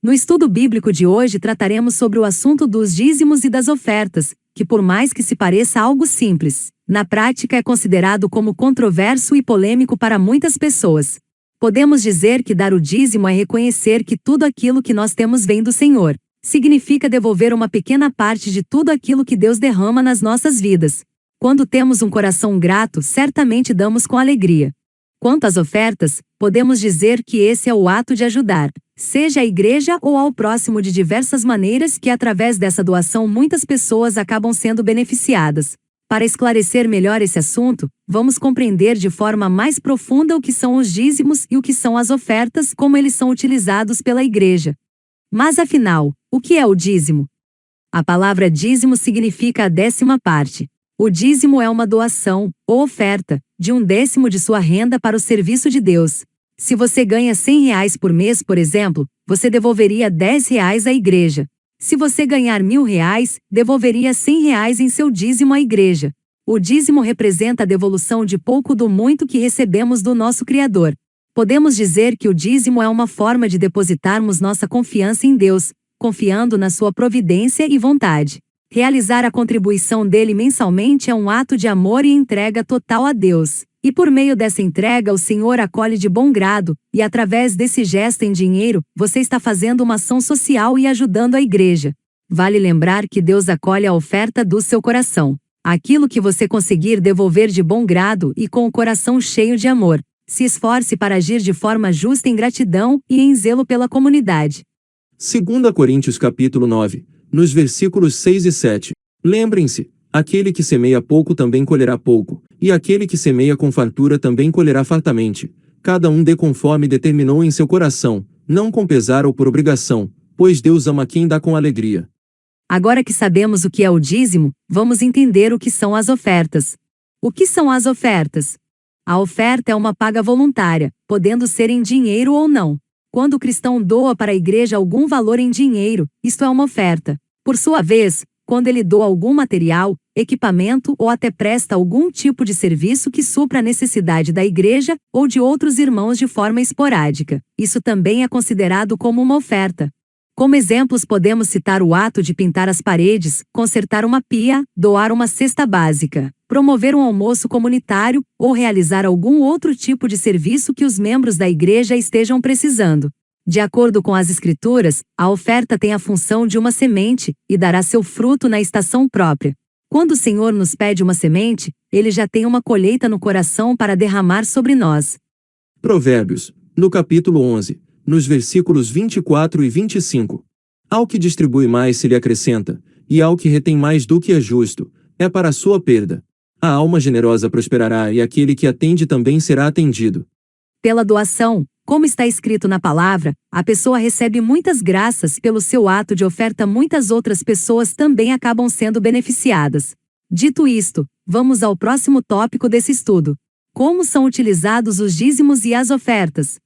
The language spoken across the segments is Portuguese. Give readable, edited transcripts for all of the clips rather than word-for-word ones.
No estudo bíblico de hoje trataremos sobre o assunto dos dízimos e das ofertas, que por mais que se pareça algo simples, na prática é considerado como controverso e polêmico para muitas pessoas. Podemos dizer que dar o dízimo é reconhecer que tudo aquilo que nós temos vem do Senhor. Significa devolver uma pequena parte de tudo aquilo que Deus derrama nas nossas vidas. Quando temos um coração grato, certamente damos com alegria. Quanto às ofertas, podemos dizer que esse é o ato de ajudar, seja à igreja ou ao próximo de diversas maneiras que através dessa doação muitas pessoas acabam sendo beneficiadas. Para esclarecer melhor esse assunto, vamos compreender de forma mais profunda o que são os dízimos e o que são as ofertas, como eles são utilizados pela igreja. Mas afinal, o que é o dízimo? A palavra dízimo significa a 10ª parte. O dízimo é uma doação, ou oferta, de 1/10 de sua renda para o serviço de Deus. Se você ganha R$100 por mês, por exemplo, você devolveria R$10 à igreja. Se você ganhar R$1.000, devolveria R$100 em seu dízimo à igreja. O dízimo representa a devolução de pouco do muito que recebemos do nosso Criador. Podemos dizer que o dízimo é uma forma de depositarmos nossa confiança em Deus, confiando na sua providência e vontade. Realizar a contribuição dele mensalmente é um ato de amor e entrega total a Deus. E por meio dessa entrega o Senhor acolhe de bom grado, e através desse gesto em dinheiro, você está fazendo uma ação social e ajudando a igreja. Vale lembrar que Deus acolhe a oferta do seu coração. Aquilo que você conseguir devolver de bom grado e com o coração cheio de amor. Se esforce para agir de forma justa em gratidão e em zelo pela comunidade. 2 Coríntios capítulo 9, nos versículos 6 e 7. Lembrem-se, aquele que semeia pouco também colherá pouco, e aquele que semeia com fartura também colherá fartamente. Cada um dê conforme determinou em seu coração, não com pesar ou por obrigação, pois Deus ama quem dá com alegria. Agora que sabemos o que é o dízimo, vamos entender o que são as ofertas. O que são as ofertas? A oferta é uma paga voluntária, podendo ser em dinheiro ou não. Quando o cristão doa para a igreja algum valor em dinheiro, isto é uma oferta. Por sua vez, quando ele doa algum material, equipamento ou até presta algum tipo de serviço que supra a necessidade da igreja ou de outros irmãos de forma esporádica, isso também é considerado como uma oferta. Como exemplos podemos citar o ato de pintar as paredes, consertar uma pia, doar uma cesta básica, promover um almoço comunitário ou realizar algum outro tipo de serviço que os membros da igreja estejam precisando. De acordo com as Escrituras, a oferta tem a função de uma semente e dará seu fruto na estação própria. Quando o Senhor nos pede uma semente, Ele já tem uma colheita no coração para derramar sobre nós. Provérbios, no capítulo 11, nos versículos 24 e 25. Ao que distribui mais se lhe acrescenta, e ao que retém mais do que é justo, é para a sua perda. A alma generosa prosperará e aquele que atende também será atendido. Pela doação, como está escrito na palavra, a pessoa recebe muitas graças pelo seu ato de oferta, muitas outras pessoas também acabam sendo beneficiadas. Dito isto, vamos ao próximo tópico desse estudo. Como são utilizados os dízimos e as ofertas?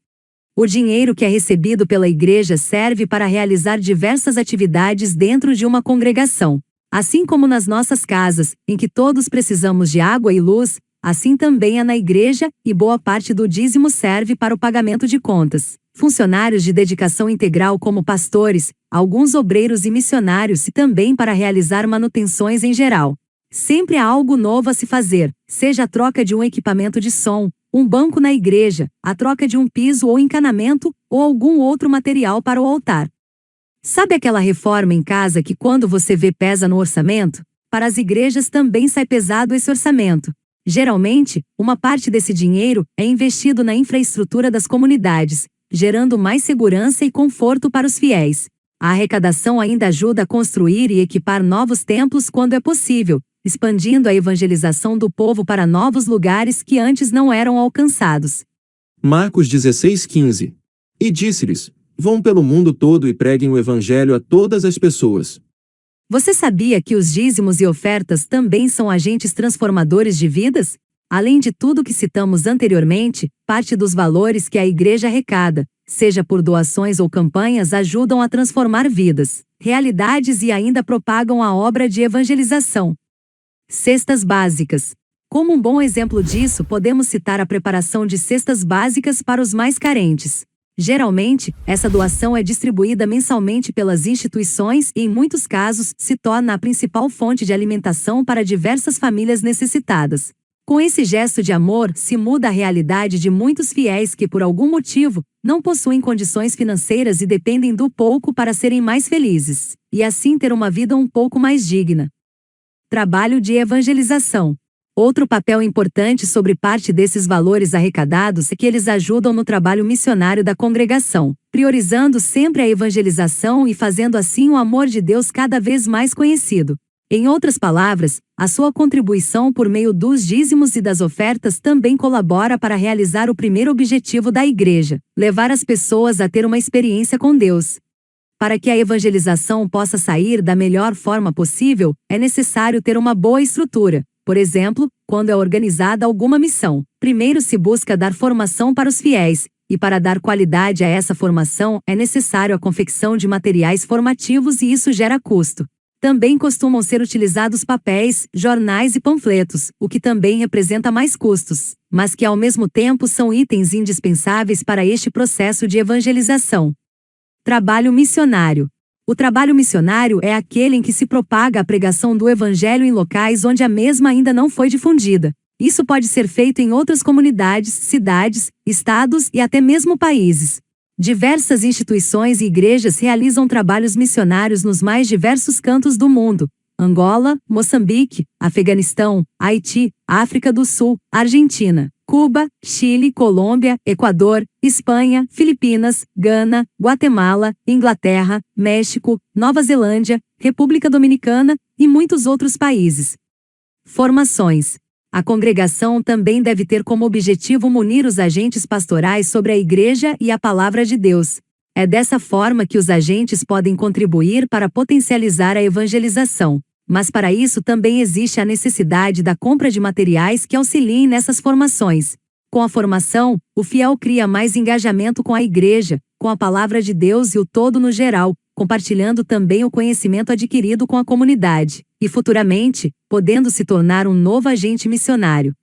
O dinheiro que é recebido pela igreja serve para realizar diversas atividades dentro de uma congregação. Assim como nas nossas casas, em que todos precisamos de água e luz, assim também é na igreja, e boa parte do dízimo serve para o pagamento de contas. Funcionários de dedicação integral como pastores, alguns obreiros e missionários e também para realizar manutenções em geral. Sempre há algo novo a se fazer, seja a troca de um equipamento de som, um banco na igreja, a troca de um piso ou encanamento, ou algum outro material para o altar. Sabe aquela reforma em casa que quando você vê pesa no orçamento? Para as igrejas também sai pesado esse orçamento. Geralmente, uma parte desse dinheiro é investido na infraestrutura das comunidades, gerando mais segurança e conforto para os fiéis. A arrecadação ainda ajuda a construir e equipar novos templos quando é possível, expandindo a evangelização do povo para novos lugares que antes não eram alcançados. Marcos 16:15. E disse-lhes: vão pelo mundo todo e preguem o evangelho a todas as pessoas. Você sabia que os dízimos e ofertas também são agentes transformadores de vidas? Além de tudo que citamos anteriormente, parte dos valores que a igreja arrecada, seja por doações ou campanhas, ajudam a transformar vidas, realidades e ainda propagam a obra de evangelização. Cestas básicas. Como um bom exemplo disso, podemos citar a preparação de cestas básicas para os mais carentes. Geralmente, essa doação é distribuída mensalmente pelas instituições e, em muitos casos, se torna a principal fonte de alimentação para diversas famílias necessitadas. Com esse gesto de amor, se muda a realidade de muitos fiéis que, por algum motivo, não possuem condições financeiras e dependem do pouco para serem mais felizes, e assim ter uma vida um pouco mais digna. Trabalho de evangelização. Outro papel importante sobre parte desses valores arrecadados é que eles ajudam no trabalho missionário da congregação, priorizando sempre a evangelização e fazendo assim o amor de Deus cada vez mais conhecido. Em outras palavras, a sua contribuição por meio dos dízimos e das ofertas também colabora para realizar o primeiro objetivo da igreja: levar as pessoas a ter uma experiência com Deus. Para que a evangelização possa sair da melhor forma possível, é necessário ter uma boa estrutura. Por exemplo, quando é organizada alguma missão, primeiro se busca dar formação para os fiéis, e para dar qualidade a essa formação é necessário a confecção de materiais formativos e isso gera custo. Também costumam ser utilizados papéis, jornais e panfletos, o que também representa mais custos, mas que ao mesmo tempo são itens indispensáveis para este processo de evangelização. Trabalho missionário. O trabalho missionário é aquele em que se propaga a pregação do evangelho em locais onde a mesma ainda não foi difundida. Isso pode ser feito em outras comunidades, cidades, estados e até mesmo países. Diversas instituições e igrejas realizam trabalhos missionários nos mais diversos cantos do mundo: Angola, Moçambique, Afeganistão, Haiti, África do Sul, Argentina, Cuba, Chile, Colômbia, Equador, Espanha, Filipinas, Gana, Guatemala, Inglaterra, México, Nova Zelândia, República Dominicana e muitos outros países. Formações. A congregação também deve ter como objetivo munir os agentes pastorais sobre a igreja e a palavra de Deus. É dessa forma que os agentes podem contribuir para potencializar a evangelização. Mas para isso também existe a necessidade da compra de materiais que auxiliem nessas formações. Com a formação, o fiel cria mais engajamento com a igreja, com a palavra de Deus e o todo no geral, compartilhando também o conhecimento adquirido com a comunidade, e futuramente, podendo se tornar um novo agente missionário.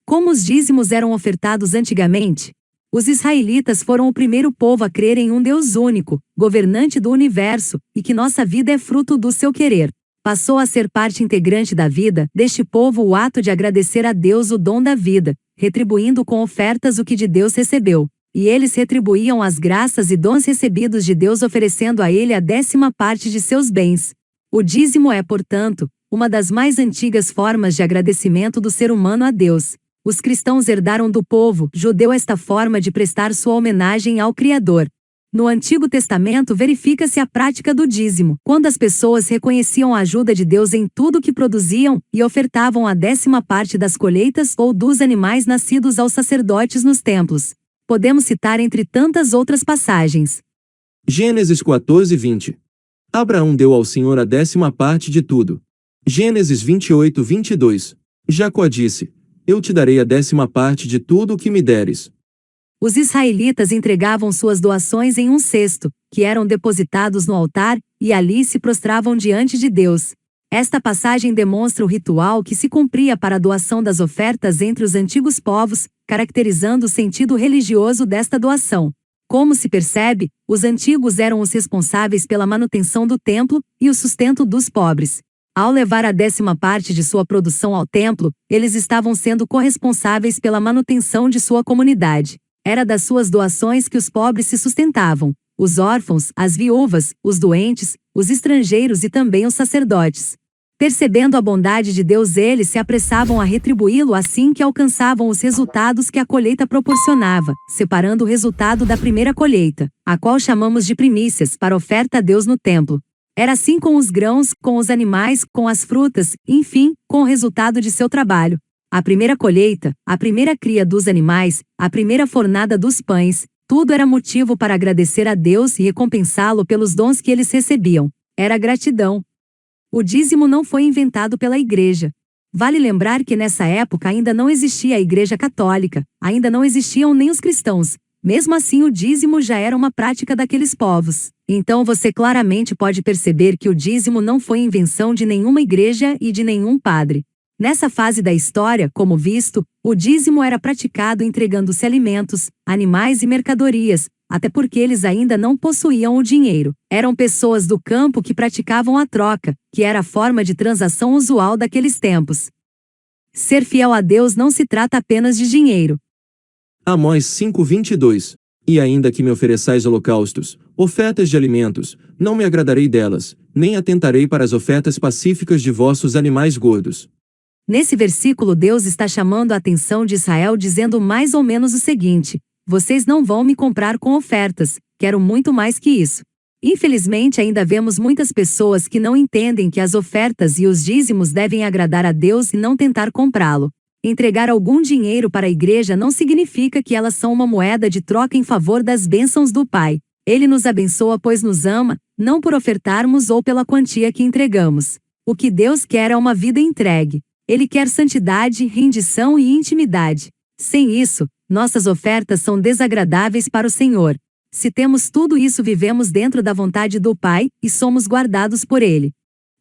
Como os dízimos eram ofertados antigamente? Os israelitas foram o primeiro povo a crer em um Deus único, governante do universo, e que nossa vida é fruto do seu querer. Passou a ser parte integrante da vida deste povo o ato de agradecer a Deus o dom da vida, retribuindo com ofertas o que de Deus recebeu. E eles retribuíam as graças e dons recebidos de Deus oferecendo a Ele a 10ª parte de seus bens. O dízimo é, portanto, uma das mais antigas formas de agradecimento do ser humano a Deus. Os cristãos herdaram do povo judeu esta forma de prestar sua homenagem ao Criador. No Antigo Testamento verifica-se a prática do dízimo, quando as pessoas reconheciam a ajuda de Deus em tudo o que produziam e ofertavam a 10ª parte das colheitas ou dos animais nascidos aos sacerdotes nos templos. Podemos citar entre tantas outras passagens. Gênesis 14:20. Abraão deu ao Senhor a 10ª parte de tudo. Gênesis 28:22. Jacó disse: Eu te darei a 10ª parte de tudo o que me deres. Os israelitas entregavam suas doações em um cesto, que eram depositados no altar, e ali se prostravam diante de Deus. Esta passagem demonstra o ritual que se cumpria para a doação das ofertas entre os antigos povos, caracterizando o sentido religioso desta doação. Como se percebe, os antigos eram os responsáveis pela manutenção do templo e o sustento dos pobres. Ao levar a 10ª parte de sua produção ao templo, eles estavam sendo corresponsáveis pela manutenção de sua comunidade. Era das suas doações que os pobres se sustentavam: os órfãos, as viúvas, os doentes, os estrangeiros e também os sacerdotes. Percebendo a bondade de Deus, eles se apressavam a retribuí-lo assim que alcançavam os resultados que a colheita proporcionava, separando o resultado da primeira colheita, a qual chamamos de primícias, para oferta a Deus no templo. Era assim com os grãos, com os animais, com as frutas, enfim, com o resultado de seu trabalho. A primeira colheita, a primeira cria dos animais, a primeira fornada dos pães, tudo era motivo para agradecer a Deus e recompensá-lo pelos dons que eles recebiam. Era gratidão. O dízimo não foi inventado pela igreja. Vale lembrar que nessa época ainda não existia a Igreja Católica, ainda não existiam nem os cristãos. Mesmo assim, o dízimo já era uma prática daqueles povos. Então você claramente pode perceber que o dízimo não foi invenção de nenhuma igreja e de nenhum padre. Nessa fase da história, como visto, o dízimo era praticado entregando-se alimentos, animais e mercadorias, até porque eles ainda não possuíam o dinheiro. Eram pessoas do campo que praticavam a troca, que era a forma de transação usual daqueles tempos. Ser fiel a Deus não se trata apenas de dinheiro. Amós 5:22. E ainda que me ofereçais holocaustos, ofertas de alimentos, não me agradarei delas, nem atentarei para as ofertas pacíficas de vossos animais gordos. Nesse versículo Deus está chamando a atenção de Israel dizendo mais ou menos o seguinte: vocês não vão me comprar com ofertas, quero muito mais que isso. Infelizmente ainda vemos muitas pessoas que não entendem que as ofertas e os dízimos devem agradar a Deus e não tentar comprá-lo. Entregar algum dinheiro para a igreja não significa que elas são uma moeda de troca em favor das bênçãos do Pai. Ele nos abençoa pois nos ama, não por ofertarmos ou pela quantia que entregamos. O que Deus quer é uma vida entregue. Ele quer santidade, rendição e intimidade. Sem isso, nossas ofertas são desagradáveis para o Senhor. Se temos tudo isso, vivemos dentro da vontade do Pai e somos guardados por Ele.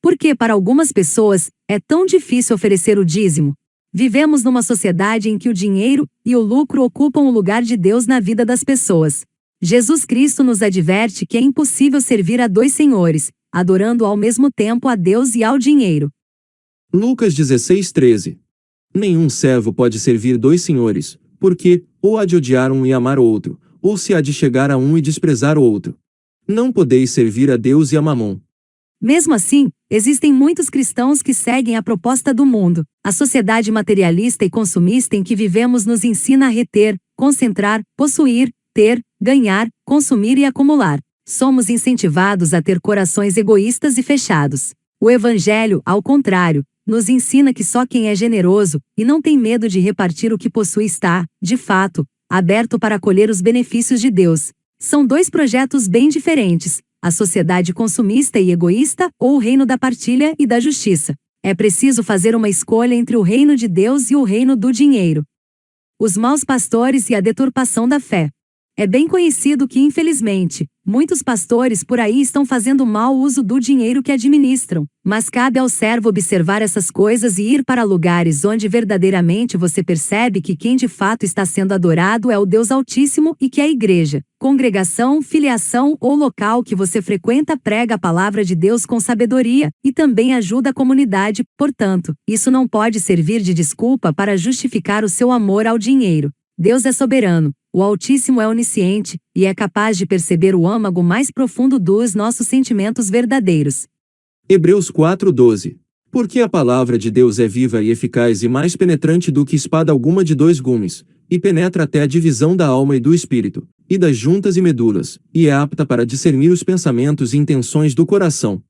Por que para algumas pessoas é tão difícil oferecer o dízimo? Vivemos numa sociedade em que o dinheiro e o lucro ocupam o lugar de Deus na vida das pessoas. Jesus Cristo nos adverte que é impossível servir a dois senhores, adorando ao mesmo tempo a Deus e ao dinheiro. Lucas 16:13. Nenhum servo pode servir dois senhores, porque, ou há de odiar um e amar o outro, ou se há de chegar a um e desprezar o outro. Não podeis servir a Deus e a Mamon. Mesmo assim, existem muitos cristãos que seguem a proposta do mundo. A sociedade materialista e consumista em que vivemos nos ensina a reter, concentrar, possuir, ter, ganhar, consumir e acumular. Somos incentivados a ter corações egoístas e fechados. O Evangelho, ao contrário, nos ensina que só quem é generoso e não tem medo de repartir o que possui está, de fato, aberto para colher os benefícios de Deus. São dois projetos bem diferentes: a sociedade consumista e egoísta ou o reino da partilha e da justiça. É preciso fazer uma escolha entre o reino de Deus e o reino do dinheiro. Os maus pastores e a deturpação da fé. É bem conhecido que, infelizmente, muitos pastores por aí estão fazendo mau uso do dinheiro que administram, mas cabe ao servo observar essas coisas e ir para lugares onde verdadeiramente você percebe que quem de fato está sendo adorado é o Deus Altíssimo e que a igreja, congregação, filiação ou local que você frequenta prega a palavra de Deus com sabedoria e também ajuda a comunidade. Portanto, isso não pode servir de desculpa para justificar o seu amor ao dinheiro. Deus é soberano, o Altíssimo é onisciente, e é capaz de perceber o âmago mais profundo dos nossos sentimentos verdadeiros. Hebreus 4:12. Porque a palavra de Deus é viva e eficaz e mais penetrante do que espada alguma de dois gumes, e penetra até a divisão da alma e do espírito, e das juntas e medulas, e é apta para discernir os pensamentos e intenções do coração.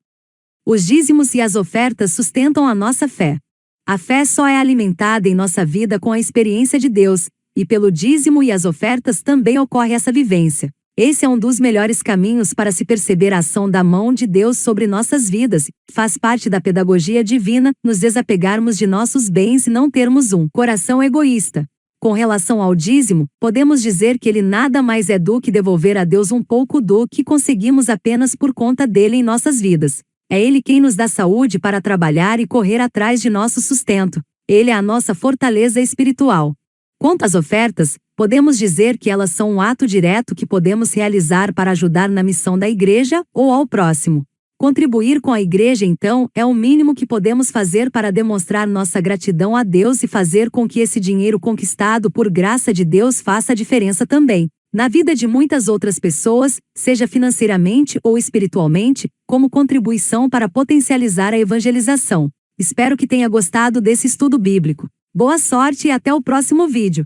Os dízimos e as ofertas sustentam a nossa fé. A fé só é alimentada em nossa vida com a experiência de Deus, e pelo dízimo e as ofertas também ocorre essa vivência. Esse é um dos melhores caminhos para se perceber a ação da mão de Deus sobre nossas vidas. Faz parte da pedagogia divina nos desapegarmos de nossos bens e não termos um coração egoísta. Com relação ao dízimo, podemos dizer que ele nada mais é do que devolver a Deus um pouco do que conseguimos apenas por conta dele em nossas vidas. É Ele quem nos dá saúde para trabalhar e correr atrás de nosso sustento. Ele é a nossa fortaleza espiritual. Quanto às ofertas, podemos dizer que elas são um ato direto que podemos realizar para ajudar na missão da igreja ou ao próximo. Contribuir com a igreja, então, é o mínimo que podemos fazer para demonstrar nossa gratidão a Deus e fazer com que esse dinheiro conquistado por graça de Deus faça a diferença também na vida de muitas outras pessoas, seja financeiramente ou espiritualmente, como contribuição para potencializar a evangelização. Espero que tenha gostado desse estudo bíblico. Boa sorte e até o próximo vídeo.